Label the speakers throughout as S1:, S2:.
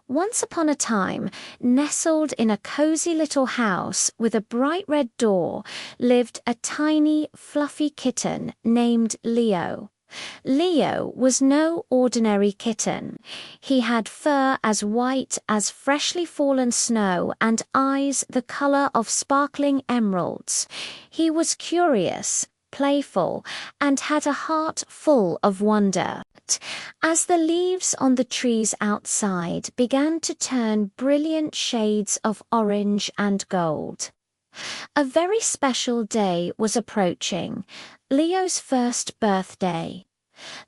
S1: Once upon a time, nestled in a cozy little house with a bright red door, lived a tiny, fluffy kitten named Leo. Leo was no ordinary kitten. He had fur as white as freshly fallen snow and eyes the color of sparkling emeralds. He was curious, playful, and had a heart full of wonder. As the leaves on the trees outside began to turn brilliant shades of orange and gold, a very special day was approaching, Leo's first birthday.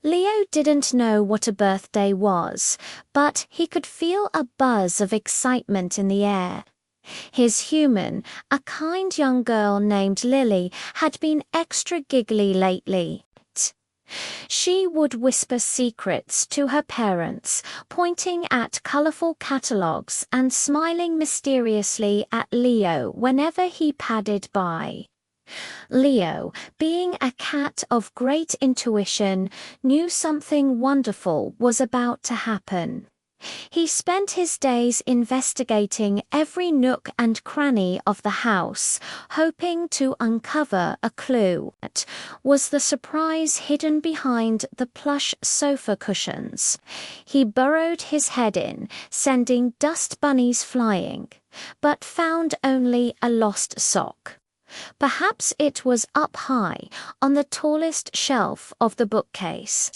S1: Leo didn't know what a birthday was, but he could feel a buzz of excitement in the air. His human, a kind young girl named Lily, had been extra giggly lately. She would whisper secrets to her parents, pointing at colorful catalogs and smiling mysteriously at Leo whenever he padded by. Leo, being a cat of great intuition, knew something wonderful was about to happen. He spent his days investigating every nook and cranny of the house, hoping to uncover a clue. What was the surprise hidden behind the plush sofa cushions? He burrowed his head in, sending dust bunnies flying, but found only a lost sock. Perhaps it was up high, on the tallest shelf of the bookcase.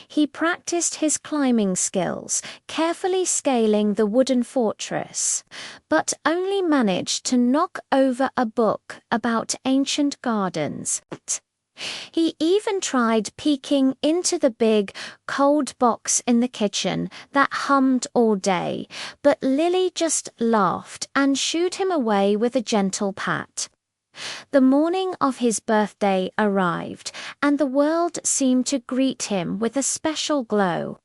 S1: He practiced his climbing skills, carefully scaling the wooden fortress, but only managed to knock over a book about ancient gardens. He even tried peeking into the big, cold box in the kitchen that hummed all day, but Lily just laughed and shooed him away with a gentle pat. The morning of his birthday arrived, and the world seemed to greet him with a special glow.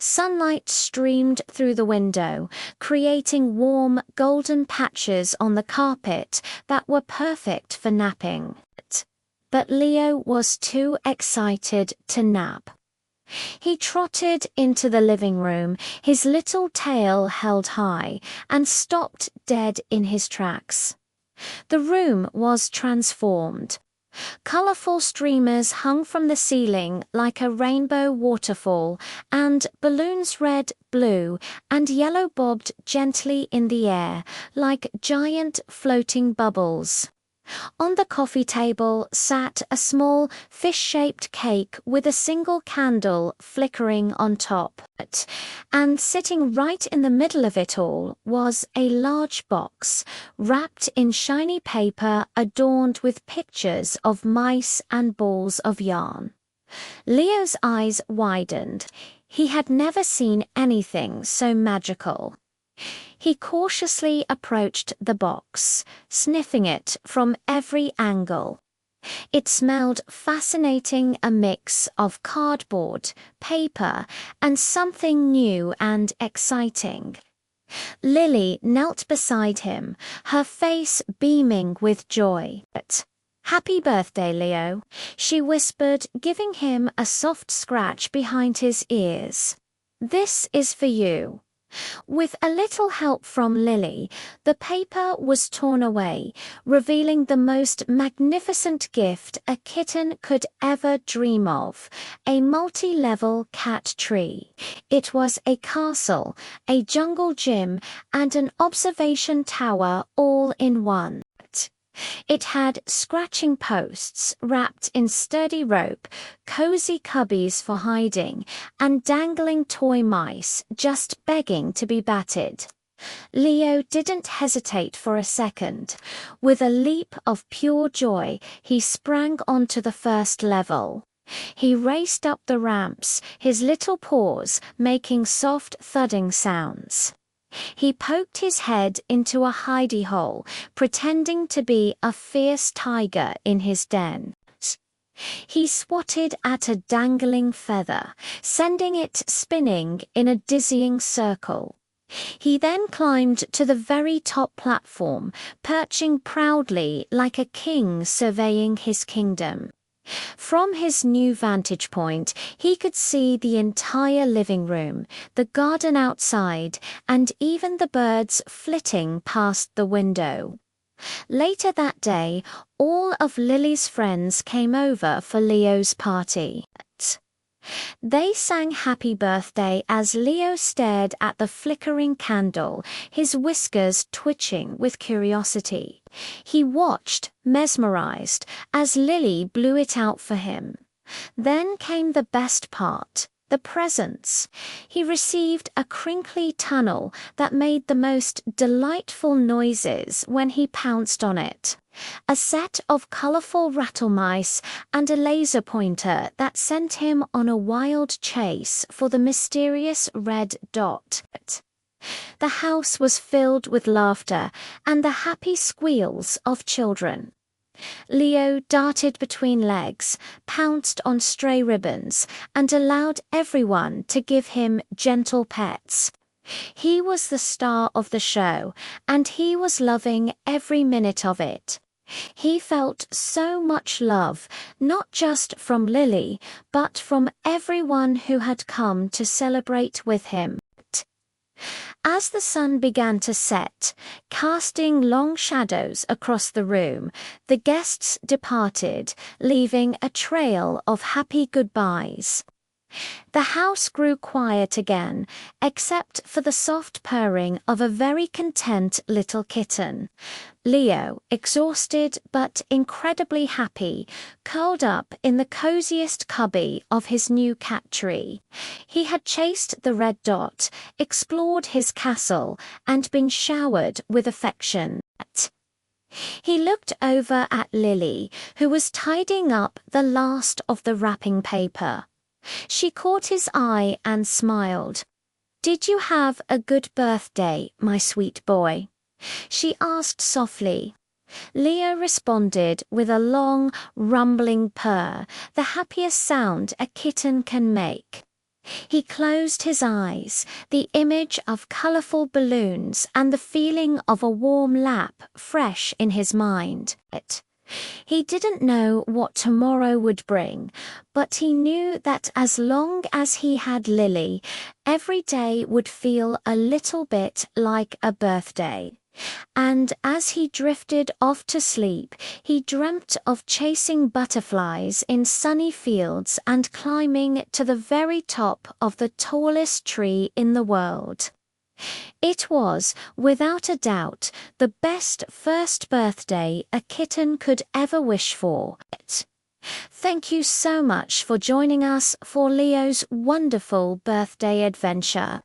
S1: Sunlight streamed through the window, creating warm, golden patches on the carpet that were perfect for napping. But Leo was too excited to nap. He trotted into the living room, his little tail held high, and stopped dead in his tracks. The room was transformed. Colorful streamers hung from the ceiling like a rainbow waterfall, and balloons red, blue, and yellow bobbed gently in the air like giant floating bubbles. On the coffee table sat a small fish-shaped cake with a single candle flickering on top. And sitting right in the middle of it all was a large box, wrapped in shiny paper adorned with pictures of mice and balls of yarn. Leo's eyes widened. He had never seen anything so magical. He cautiously approached the box, sniffing it from every angle. It smelled fascinating, a mix of cardboard, paper, and something new and exciting. Lily knelt beside him, her face beaming with joy. "Happy birthday, Leo," she whispered, giving him a soft scratch behind his ears. "This is for you." With a little help from Lily, the paper was torn away, revealing the most magnificent gift a kitten could ever dream of, a multi-level cat tree. It was a castle, a jungle gym, and an observation tower all in one. It had scratching posts wrapped in sturdy rope, cozy cubbies for hiding, and dangling toy mice just begging to be batted. Leo didn't hesitate for a second. With a leap of pure joy, he sprang onto the first level. He raced up the ramps, his little paws making soft thudding sounds. He poked his head into a hidey hole, pretending to be a fierce tiger in his den. He swatted at a dangling feather, sending it spinning in a dizzying circle. He then climbed to the very top platform, perching proudly like a king surveying his kingdom. From his new vantage point, he could see the entire living room, the garden outside, and even the birds flitting past the window. Later that day, all of Lily's friends came over for Leo's party. They sang happy birthday as Leo stared at the flickering candle, his whiskers twitching with curiosity. He watched, mesmerized, as Lily blew it out for him. Then came the best part. The presents. He received a crinkly tunnel that made the most delightful noises when he pounced on it. A set of colorful rattle mice and a laser pointer that sent him on a wild chase for the mysterious red dot. The house was filled with laughter and the happy squeals of children. Leo darted between legs, pounced on stray ribbons, and allowed everyone to give him gentle pets. He was the star of the show, and he was loving every minute of it. He felt so much love, not just from Lily, but from everyone who had come to celebrate with him. As the sun began to set, casting long shadows across the room, the guests departed, leaving a trail of happy goodbyes. The house grew quiet again, except for the soft purring of a very content little kitten. Leo, exhausted but incredibly happy, curled up in the coziest cubby of his new cat tree. He had chased the red dot, explored his castle, and been showered with affection. He looked over at Lily, who was tidying up the last of the wrapping paper. She caught his eye and smiled. "Did you have a good birthday, my sweet boy?" she asked softly. Leo responded with a long, rumbling purr, the happiest sound a kitten can make. He closed his eyes, the image of colorful balloons and the feeling of a warm lap fresh in his mind. He didn't know what tomorrow would bring, but he knew that as long as he had Lily, every day would feel a little bit like a birthday. And as he drifted off to sleep, he dreamt of chasing butterflies in sunny fields and climbing to the very top of the tallest tree in the world. It was, without a doubt, the best first birthday a kitten could ever wish for. Thank you so much for joining us for Leo's wonderful birthday adventure.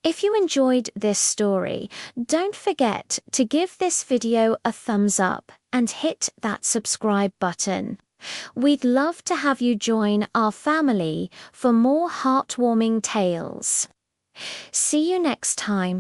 S1: If you enjoyed this story, don't forget to give this video a thumbs up and hit that subscribe button. We'd love to have you join our family for more heartwarming tales. See you next time.